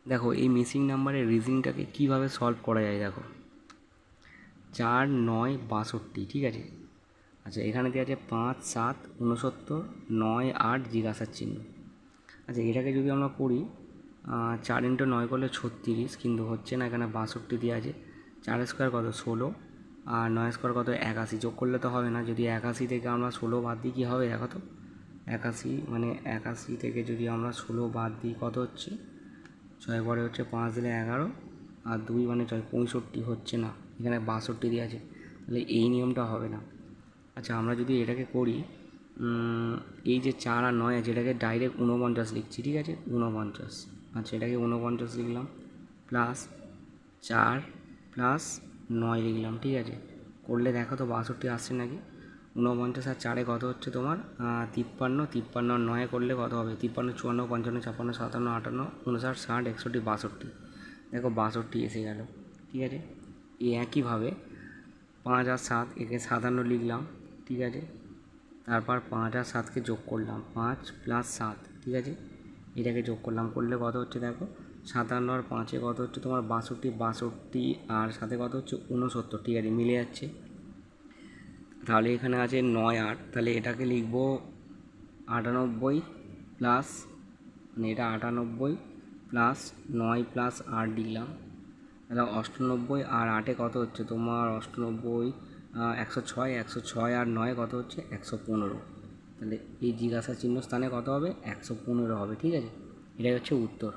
দেখো এই মিসিং নাম্বারের রিজনিংটাকে কীভাবে সলভ করা যায়। দেখো 4 9 62, ঠিক আছে। আচ্ছা এখানে দেওয়া আছে 5 7 69, 9 8 জিজ্ঞাসার চিহ্ন। আচ্ছা এটাকে যদি আমরা করি 4 × 9 করলে 36, কিন্তু হচ্ছে না, এখানে 62 দেওয়া আছে। 4 স্কোয়ার কত 16, আর 9 স্কোয়ার কত 81, যোগ করলে তো হবে না। যদি 81 থেকে আমরা 16 বাদ দিই কী হবে দেখো তো। 81 থেকে যদি আমরা 16 বাদ দিই কত হচ্ছে, 6 পরে হচ্ছে 5 দিলে 11, আর 2 মানে 6 65 হচ্ছে না, এখানে 62 দেওয়া আছে, তাহলে এই নিয়মটা হবে না। আচ্ছা আমরা যদি এটাকে করি এই যে 4 আর 9 আছে এটাকে ডাইরেক্ট 49 লিখছি, ঠিক আছে 49। আচ্ছা এটাকে 49 লিখলাম, প্লাস 4 প্লাস 9 লিখলাম, ঠিক আছে। করলে দেখো তো 62 আসছে নাকি। 49 আর 4 কত হচ্ছে তোমার 53, 53 আর 9 করলে কত হবে 53 54 55 56 57 58 59 60 61 62, দেখো 62 এসে গেল, ঠিক আছে। এই একইভাবে 5 আর 7 একে 57 লিখলাম, ঠিক আছে। তারপর 5 আর 7কে যোগ করলাম, 5 প্লাস 7, ঠিক আছে। এটাকে যোগ করলাম, করলে কত হচ্ছে দেখো 57 আর 5-এ কত হচ্ছে তোমার 62, 62 আর সাথে কত হচ্ছে 69, ঠিক আছে, মিলে যাচ্ছে। তাহলে এখানে আছে 9 8, তাহলে এটাকে লিখবো 98 প্লাস, মানে এটা 98 প্লাস 9 প্লাস 8 লিখলাম, তাহলে 98, আর 8-এ কত হচ্ছে তোমার 98 106, 106 আর 9 কত হচ্ছে 115, তাহলে এই জিজ্ঞাসা চিহ্ন স্থানে কত হবে 115 হবে, ঠিক আছে। এটাই হচ্ছে উত্তর।